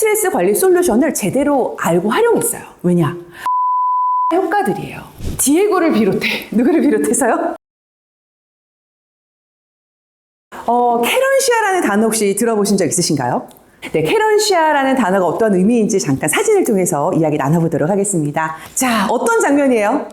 스트레스 관리 솔루션을 제대로 알고 활용했어요. 왜냐? 효과들이에요. 디에고를 비롯해, 누구를 비롯해서요? 캐런시아라는 단어 혹시 들어보신 적 있으신가요? 네, 캐런시아라는 단어가 어떤 의미인지 잠깐 사진을 통해서 이야기 나눠보도록 하겠습니다. 자, 어떤 장면이에요?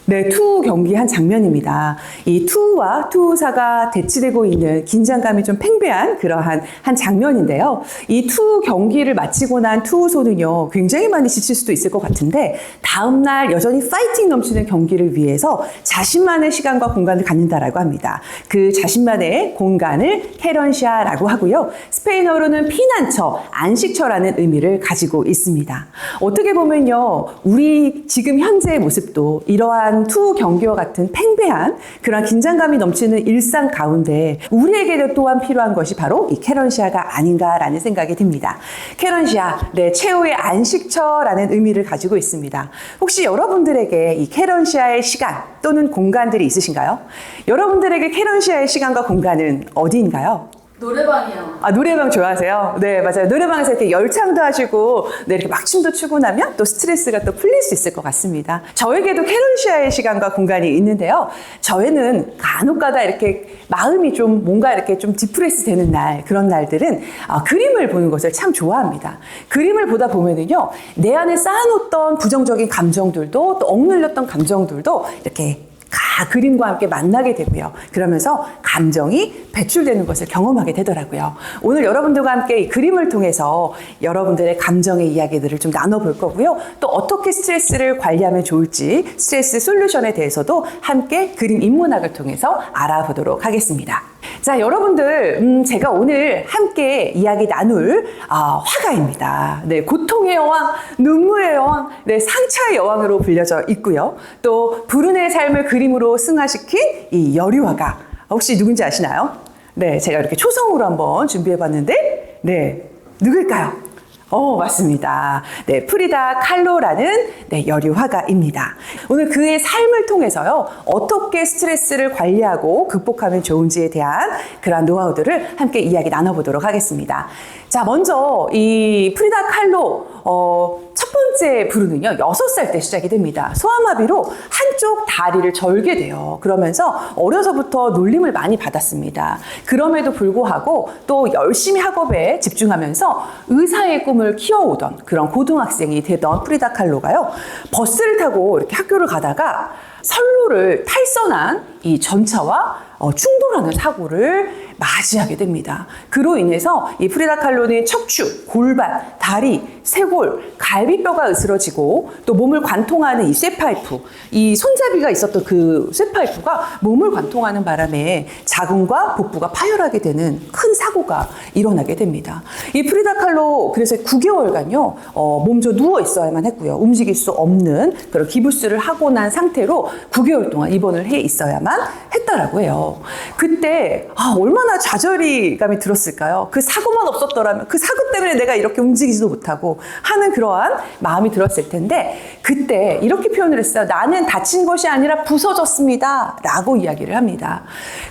네, 투 경기한 장면입니다. 이 투우와 투우사가 대치되고 있는 긴장감이 좀 팽배한 그러한 한 장면인데요. 이 투 경기를 마치고 난 투우소는요, 굉장히 많이 지칠 수도 있을 것 같은데 다음날 여전히 파이팅 넘치는 경기를 위해서 자신만의 시간과 공간을 갖는다라고 합니다. 그 자신만의 공간을 캐런시아라고 하고요. 스페인어로는 피난처, 안식처라는 의미를 가지고 있습니다. 어떻게 보면요, 우리 지금 현재의 모습도 이러한 투 경기와 같은 팽배한 그런 긴장감이 넘치는 일상 가운데 우리에게도 또한 필요한 것이 바로 이 캐런시아가 아닌가라는 생각이 듭니다. 캐런시아, 네, 최후의 안식처라는 의미를 가지고 있습니다. 혹시 여러분들에게 이 캐런시아의 시간 또는 공간들이 있으신가요? 여러분들에게 캐런시아의 시간과 공간은 어디인가요? 노래방이요. 아, 노래방 좋아하세요? 네, 맞아요. 노래방에서 이렇게 열창도 하시고, 네, 이렇게 막춤도 추고 나면 또 스트레스가 또 풀릴 수 있을 것 같습니다. 저에게도 캐런시아의 시간과 공간이 있는데요. 저희는 간혹가다 이렇게 마음이 좀 뭔가 이렇게 좀 디프레스 되는 날, 그런 날들은 그림을 보는 것을 참 좋아합니다. 그림을 보다 보면은요, 내 안에 쌓아놓던 부정적인 감정들도 또 억눌렸던 감정들도 이렇게 그림과 함께 만나게 되고요. 그러면서 감정이 배출되는 것을 경험하게 되더라고요. 오늘 여러분들과 함께 이 그림을 통해서 여러분들의 감정의 이야기들을 좀 나눠볼 거고요. 또 어떻게 스트레스를 관리하면 좋을지 스트레스 솔루션에 대해서도 함께 그림 인문학을 통해서 알아보도록 하겠습니다. 자, 여러분들, 제가 오늘 함께 이야기 나눌 화가입니다. 네, 고통의 여왕, 눈물의 여왕, 네, 상처의 여왕으로 불려져 있고요. 또 불운의 삶을 그림으로 승화시킨 이 여류화가 혹시 누군지 아시나요? 네, 제가 이렇게 초성으로 한번 준비해봤는데, 네, 누굴까요? 맞습니다. 네, 프리다 칼로라는 네, 여류 화가입니다. 오늘 그의 삶을 통해서요, 어떻게 스트레스를 관리하고 극복하면 좋은지에 대한 그러한 노하우들을 함께 이야기 나눠보도록 하겠습니다. 자, 먼저 이 프리다 칼로 첫 번째 불운은요, 6살 때 시작이 됩니다. 소아마비로 한쪽 다리를 절게 돼요. 그러면서 어려서부터 놀림을 많이 받았습니다. 그럼에도 불구하고 또 열심히 학업에 집중하면서 의사의 꿈을 키워오던 그런 고등학생이 되던 프리다 칼로가요, 버스를 타고 이렇게 학교를 가다가 선로를 탈선한 이 전차와 충돌하는 사고를 맞이하게 됩니다. 그로 인해서 이 프리다 칼로는 척추, 골반, 다리, 쇄골, 갈비뼈가 으스러지고 또 몸을 관통하는 이 쇠파이프, 이 손잡이가 있었던 그 쇠파이프가 몸을 관통하는 바람에 자궁과 복부가 파열하게 되는 큰 사고가 일어나게 됩니다. 이 프리다 칼로 그래서 9개월간요, 몸져 누워 있어야만 했고요. 움직일 수 없는 그런 기부스를 하고 난 상태로 9개월 동안 입원을 해 있어야만 했다라고 해요. 그때 얼마나 좌절감이 들었을까요? 그 사고만 없었더라면, 그 사고 때문에 내가 이렇게 움직이지도 못하고 하는 그러한 마음이 들었을 텐데, 그때 이렇게 표현을 했어요. 나는 다친 것이 아니라 부서졌습니다 라고 이야기를 합니다.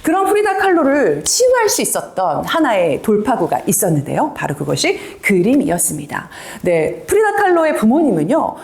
그런 프리다 칼로를 치유할 수 있었던 하나의 돌파구가 있었는데요, 바로 그것이 그림이었습니다. 네, 프리다 칼로의 부모님은요,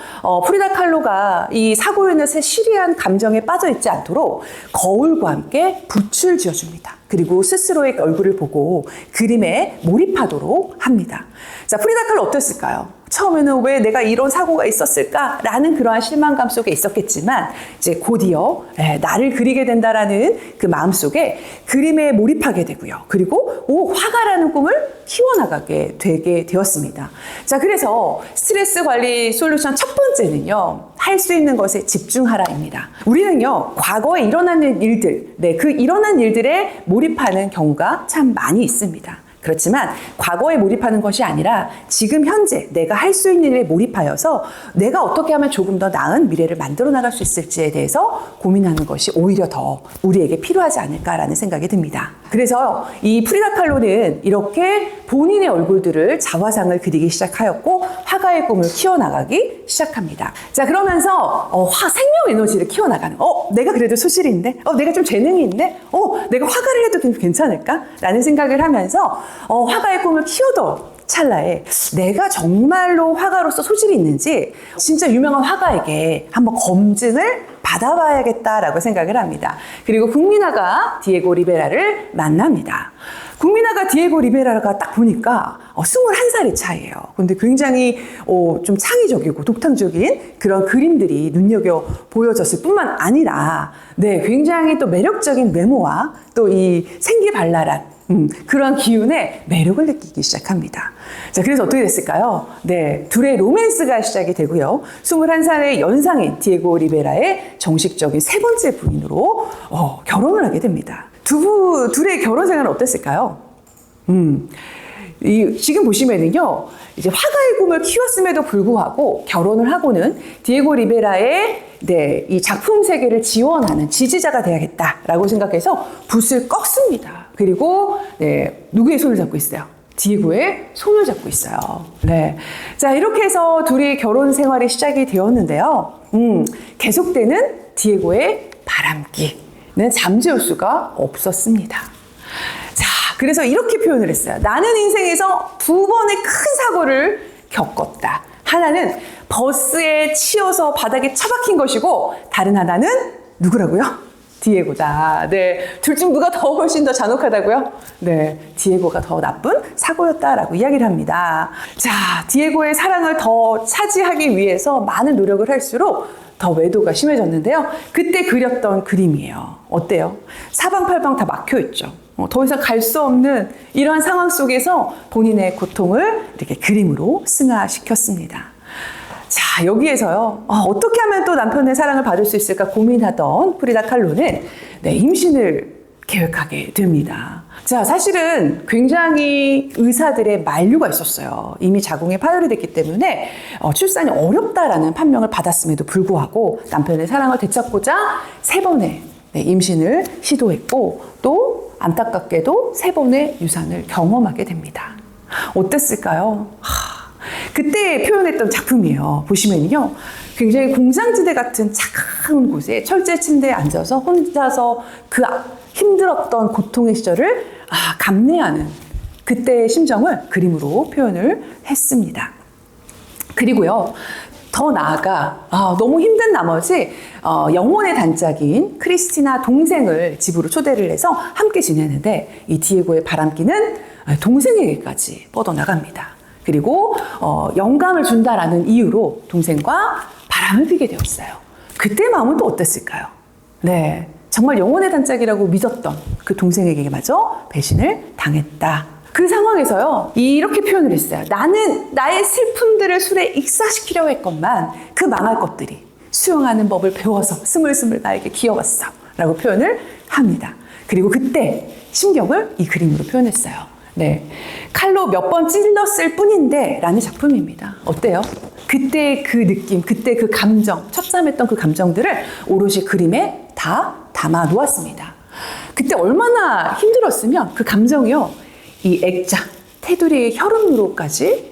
프리다 칼로가 이 사고로 인해서 시리한 감정에 빠져 있지 않도록 거울과 함께 붓을 지어줍니다. 그리고 스스로의 얼굴을 보고 그림에 몰입하도록 합니다. 자, 프리다 칼로 어땠을까요? 처음에는 왜 내가 이런 사고가 있었을까라는 그러한 실망감 속에 있었겠지만, 이제 곧이어 나를 그리게 된다라는 그 마음 속에 그림에 몰입하게 되고요. 그리고 화가라는 꿈을 키워나가게 되게 되었습니다. 자, 그래서 스트레스 관리 솔루션 첫 번째는요, 할 수 있는 것에 집중하라입니다. 우리는요, 과거에 일어나는 일들, 네, 그 일어난 일들에 몰입하는 경우가 참 많이 있습니다. 그렇지만 과거에 몰입하는 것이 아니라 지금 현재 내가 할 수 있는 일에 몰입하여서 내가 어떻게 하면 조금 더 나은 미래를 만들어 나갈 수 있을지에 대해서 고민하는 것이 오히려 더 우리에게 필요하지 않을까라는 생각이 듭니다. 그래서 이 프리다 칼로는 이렇게 본인의 얼굴들을 자화상을 그리기 시작하였고 화가의 꿈을 키워나가기 시작합니다. 자, 그러면서 생명 에너지를 키워나가는, 내가 그래도 소질이 있는데, 내가 좀 재능이 있는데, 내가 화가를 해도 괜찮을까? 라는 생각을 하면서 화가의 꿈을 키워도 찰나에 내가 정말로 화가로서 소질이 있는지 진짜 유명한 화가에게 한번 검증을 받아봐야겠다라고 생각을 합니다. 그리고 국민화가 디에고 리베라를 만납니다. 국민화가 디에고 리베라가 딱 보니까 21살의 차이예요. 근데 굉장히 좀 창의적이고 독창적인 그런 그림들이 눈여겨 보여졌을 뿐만 아니라 굉장히 또 매력적인 외모와 또 이 생기발랄한 그런 기운에 매력을 느끼기 시작합니다. 자, 그래서 어떻게 됐을까요? 둘의 로맨스가 시작이 되고요. 21살의 연상인 디에고 리베라의 정식적인 세 번째 부인으로 결혼을 하게 됩니다. 둘의 결혼 생활은 어땠을까요? 지금 보시면은요, 이제 화가의 꿈을 키웠음에도 불구하고 결혼을 하고는 디에고 리베라의 이 작품 세계를 지원하는 지지자가 돼야겠다라고 생각해서 붓을 꺾습니다. 그리고 누구의 손을 잡고 있어요? 디에고의 손을 잡고 있어요. 자, 이렇게 해서 둘이 결혼 생활이 시작이 되었는데요. 계속되는 디에고의 바람기는 잠재울 수가 없었습니다. 자, 그래서 이렇게 표현을 했어요. 나는 인생에서 두 번의 큰 사고를 겪었다. 하나는 버스에 치여서 바닥에 처박힌 것이고, 다른 하나는 누구라고요? 디에고다. 둘 중 누가 더 훨씬 더 잔혹하다고요? 디에고가 더 나쁜 사고였다라고 이야기를 합니다. 자, 디에고의 사랑을 더 차지하기 위해서 많은 노력을 할수록 더 외도가 심해졌는데요. 그때 그렸던 그림이에요. 어때요? 사방팔방 다 막혀있죠. 더 이상 갈 수 없는 이러한 상황 속에서 본인의 고통을 이렇게 그림으로 승화시켰습니다. 자, 여기에서요, 어떻게 하면 또 남편의 사랑을 받을 수 있을까 고민하던 프리다 칼로는 임신을 계획하게 됩니다. 자, 사실은 굉장히 의사들의 만류가 있었어요. 이미 자궁에 파열이 됐기 때문에 출산이 어렵다라는 판명을 받았음에도 불구하고 남편의 사랑을 되찾고자 3번의 임신을 시도했고, 또 안타깝게도 3번의 유산을 경험하게 됩니다. 어땠을까요? 그때 표현했던 작품이에요. 보시면요, 굉장히 공장지대 같은 차가운 곳에 철제 침대에 앉아서 혼자서 그 힘들었던 고통의 시절을 감내하는 그때의 심정을 그림으로 표현을 했습니다. 그리고요, 더 나아가 너무 힘든 나머지 영혼의 단짝인 크리스티나 동생을 집으로 초대를 해서 함께 지내는데, 이 디에고의 바람기는 동생에게까지 뻗어나갑니다. 그리고 영감을 준다라는 이유로 동생과 바람을 피게 되었어요. 그때 마음은 또 어땠을까요? 정말 영혼의 단짝이라고 믿었던 그 동생에게 마저 배신을 당했다. 그 상황에서요, 이렇게 표현을 했어요. 나는 나의 슬픔들을 술에 익사시키려고 했건만 그 망할 것들이 수용하는 법을 배워서 스물스물 나에게 기어왔어 라고 표현을 합니다. 그리고 그때 심경을 이 그림으로 표현했어요. 칼로 몇 번 찔렀을 뿐인데 라는 작품입니다. 어때요? 그때 그 느낌, 그때 그 감정, 첫잠했던 그 감정들을 오롯이 그림에 다 담아 놓았습니다. 그때 얼마나 힘들었으면 그 감정이요, 이 액자, 테두리의 혈흔으로까지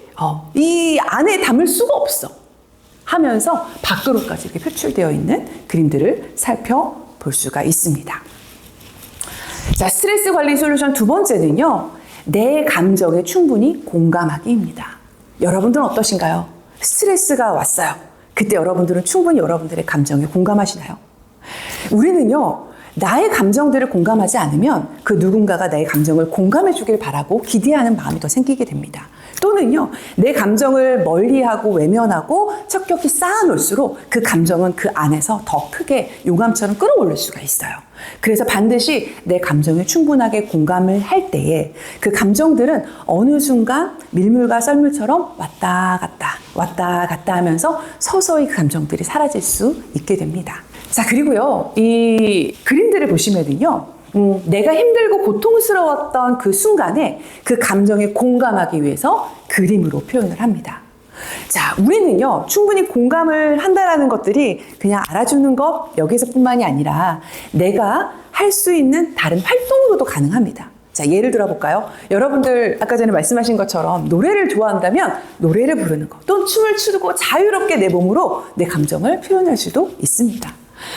이 안에 담을 수가 없어 하면서 밖으로까지 이렇게 표출되어 있는 그림들을 살펴볼 수가 있습니다. 자, 스트레스 관리 솔루션 두 번째는요, 내 감정에 충분히 공감하기입니다. 여러분들은 어떠신가요? 스트레스가 왔어요. 그때 여러분들은 충분히 여러분들의 감정에 공감하시나요? 우리는요, 나의 감정들을 공감하지 않으면 그 누군가가 나의 감정을 공감해 주길 바라고 기대하는 마음이 더 생기게 됩니다. 또는요, 내 감정을 멀리하고 외면하고 척격히 쌓아놓을수록 그 감정은 그 안에서 더 크게 용암처럼 끌어올릴 수가 있어요. 그래서 반드시 내 감정에 충분하게 공감을 할 때에 그 감정들은 어느 순간 밀물과 썰물처럼 왔다 갔다 하면서 서서히 그 감정들이 사라질 수 있게 됩니다. 자, 그리고요, 이 그림들을 보시면은요, 내가 힘들고 고통스러웠던 그 순간에 그 감정에 공감하기 위해서 그림으로 표현을 합니다. 자, 우리는요, 충분히 공감을 한다라는 것들이 그냥 알아주는 것 여기서뿐만이 아니라 내가 할 수 있는 다른 활동으로도 가능합니다. 자, 예를 들어 볼까요? 여러분들 아까 전에 말씀하신 것처럼 노래를 좋아한다면 노래를 부르는 것, 또는 춤을 추고 자유롭게 내 몸으로 내 감정을 표현할 수도 있습니다.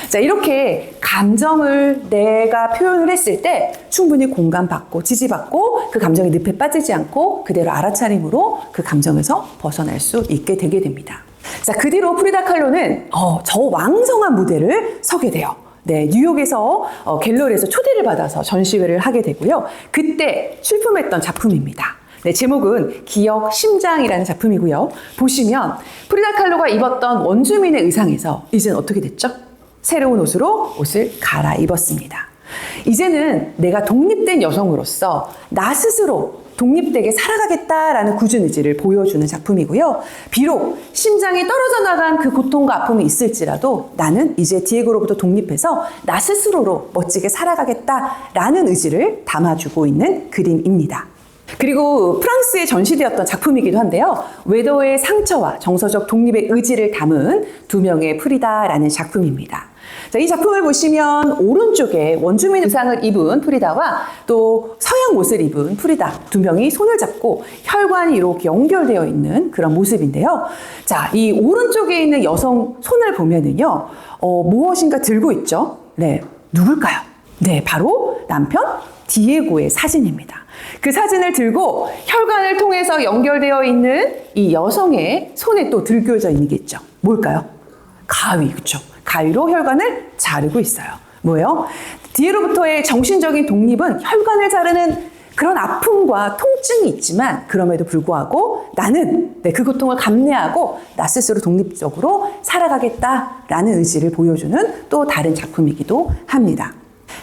자, 이렇게 감정을 내가 표현을 했을 때 충분히 공감받고 지지받고 그 감정의 늪에 빠지지 않고 그대로 알아차림으로 그 감정에서 벗어날 수 있게 되게 됩니다. 자, 그 뒤로 프리다 칼로는 저 왕성한 무대를 서게 돼요. 네, 뉴욕에서 갤러리에서 초대를 받아서 전시회를 하게 되고요. 그때 출품했던 작품입니다. 네, 제목은 기억 심장이라는 작품이고요. 보시면 프리다 칼로가 입었던 원주민의 의상에서 이제는 어떻게 됐죠? 새로운 옷으로 옷을 갈아입었습니다. 이제는 내가 독립된 여성으로서 나 스스로 독립되게 살아가겠다라는 굳은 의지를 보여주는 작품이고요. 비록 심장이 떨어져 나간 그 고통과 아픔이 있을지라도 나는 이제 디에고로부터 독립해서 나 스스로로 멋지게 살아가겠다라는 의지를 담아주고 있는 그림입니다. 그리고 프랑스에 전시되었던 작품이기도 한데요. 외도의 상처와 정서적 독립의 의지를 담은 두 명의 프리다라는 작품입니다. 자, 이 작품을 보시면 오른쪽에 원주민 의상을 입은 프리다와 또 서양 옷을 입은 프리다 두 명이 손을 잡고 혈관이 이렇게 연결되어 있는 그런 모습인데요. 자, 이 오른쪽에 있는 여성 손을 보면은요, 무엇인가 들고 있죠? 네, 누굴까요? 네, 바로 남편 디에고의 사진입니다. 그 사진을 들고 혈관을 통해서 연결되어 있는 이 여성의 손에 또 들겨져 있는 게 있죠. 뭘까요? 가위, 그렇죠? 가위로 혈관을 자르고 있어요. 뭐예요? 디에로부터의 정신적인 독립은 혈관을 자르는 그런 아픔과 통증이 있지만 그럼에도 불구하고 나는 그 고통을 감내하고 나 스스로 독립적으로 살아가겠다라는 의지를 보여주는 또 다른 작품이기도 합니다.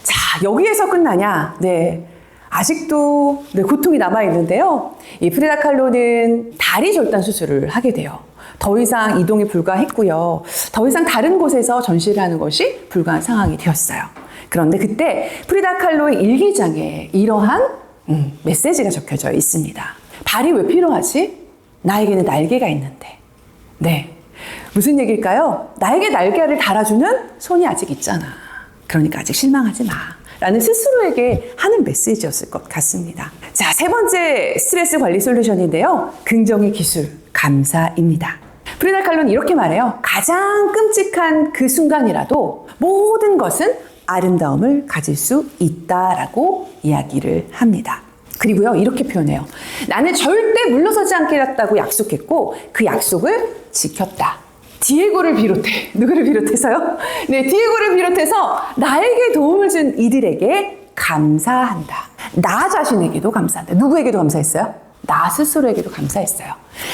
자, 여기에서 끝나냐? 네. 아직도 고통이 남아있는데요. 이 프리다 칼로는 다리 절단 수술을 하게 돼요. 더 이상 이동이 불가했고요. 더 이상 다른 곳에서 전시를 하는 것이 불가한 상황이 되었어요. 그런데 그때 프리다 칼로의 일기장에 이러한 메시지가 적혀져 있습니다. 발이 왜 필요하지? 나에게는 날개가 있는데. 네. 무슨 얘기일까요? 나에게 날개를 달아주는 손이 아직 있잖아. 그러니까 아직 실망하지 마. 라는 스스로에게 하는 메시지였을 것 같습니다. 자, 세 번째 스트레스 관리 솔루션인데요. 긍정의 기술, 감사입니다. 프리다 칼로는 이렇게 말해요. 가장 끔찍한 그 순간이라도 모든 것은 아름다움을 가질 수 있다라고 이야기를 합니다. 그리고요, 이렇게 표현해요. 나는 절대 물러서지 않겠다고 약속했고 그 약속을 지켰다. 디에고를 비롯해, 누구를 비롯해서요? 네, 디에고를 비롯해서 나에게 도움을 준 이들에게 감사한다. 나 자신에게도 감사한다. 누구에게도 감사했어요? 나 스스로에게도 감사했어요.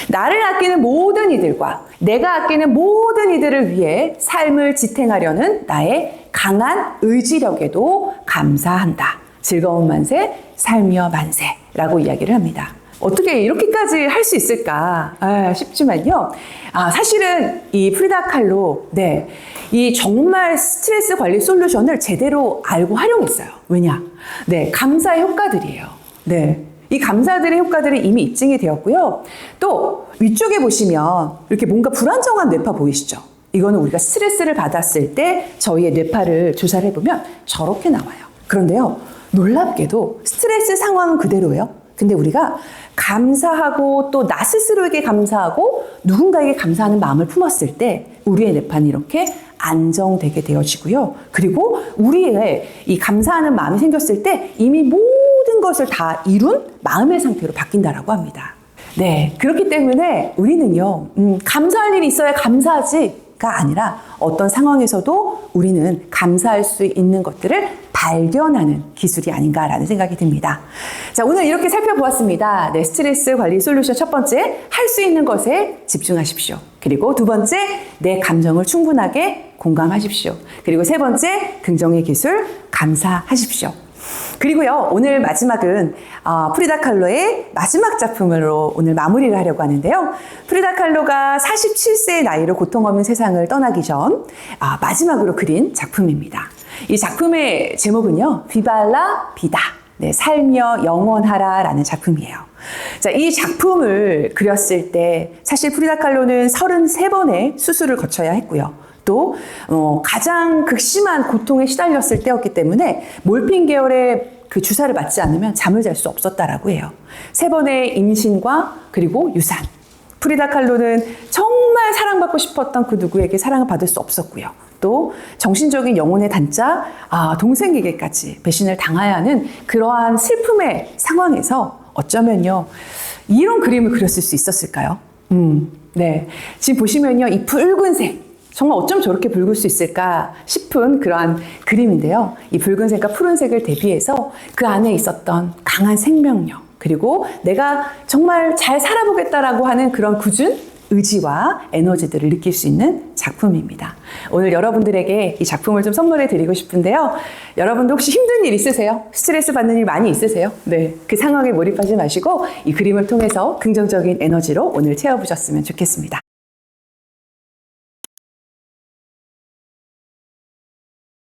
나를 아끼는 모든 이들과 내가 아끼는 모든 이들을 위해 삶을 지탱하려는 나의 강한 의지력에도 감사한다. 즐거운 만세, 살며 만세라고 이야기를 합니다. 어떻게 이렇게까지 할 수 있을까 싶지만요. 사실은 이 프리다 칼로, 이 정말 스트레스 관리 솔루션을 제대로 알고 활용했어요. 왜냐? 감사의 효과들이에요. 이 감사들의 효과들이 이미 입증이 되었고요. 또 위쪽에 보시면 이렇게 뭔가 불안정한 뇌파 보이시죠? 이거는 우리가 스트레스를 받았을 때 저희의 뇌파를 조사를 해보면 저렇게 나와요. 그런데요, 놀랍게도 스트레스 상황은 그대로예요. 근데 우리가 감사하고 또 나 스스로에게 감사하고 누군가에게 감사하는 마음을 품었을 때 우리의 뇌파는 이렇게 안정되게 되어지고요. 그리고 우리의 이 감사하는 마음이 생겼을 때 이미 모든 것을 다 이룬 마음의 상태로 바뀐다라고 합니다. 그렇기 때문에 우리는요, 감사할 일이 있어야 감사하지가 아니라 어떤 상황에서도 우리는 감사할 수 있는 것들을 발견하는 기술이 아닌가라는 생각이 듭니다. 자, 오늘 이렇게 살펴보았습니다. 스트레스 관리 솔루션 첫 번째, 할 수 있는 것에 집중하십시오. 그리고 두 번째, 내 감정을 충분하게 공감하십시오. 그리고 세 번째, 긍정의 기술, 감사하십시오. 그리고요, 오늘 마지막은 프리다 칼로의 마지막 작품으로 오늘 마무리를 하려고 하는데요. 프리다 칼로가 47세의 나이로 고통 없는 세상을 떠나기 전 마지막으로 그린 작품입니다. 이 작품의 제목은요, 비발라 비다. 살며 영원하라 라는 작품이에요. 자, 이 작품을 그렸을 때 사실 프리다 칼로는 33번의 수술을 거쳐야 했고요. 또 가장 극심한 고통에 시달렸을 때였기 때문에 몰핀 계열의 그 주사를 맞지 않으면 잠을 잘 수 없었다라고 해요. 3번의 임신과 그리고 유산, 프리다 칼로는 정말 사랑받고 싶었던 그 누구에게 사랑을 받을 수 없었고요. 또 정신적인 영혼의 단짝, 동생에게까지 배신을 당해야 하는 그러한 슬픔의 상황에서 어쩌면요, 이런 그림을 그렸을 수 있었을까요? 네. 지금 보시면요, 이 붉은색, 정말 어쩜 저렇게 붉을 수 있을까 싶은 그러한 그림인데요. 이 붉은색과 푸른색을 대비해서 그 안에 있었던 강한 생명력, 그리고 내가 정말 잘 살아보겠다라고 하는 그런 굳은 의지와 에너지들을 느낄 수 있는 작품입니다. 오늘 여러분들에게 이 작품을 좀 선물해 드리고 싶은데요. 여러분도 혹시 힘든 일 있으세요? 스트레스 받는 일 많이 있으세요? 네. 그 상황에 몰입하지 마시고 이 그림을 통해서 긍정적인 에너지로 오늘 채워보셨으면 좋겠습니다.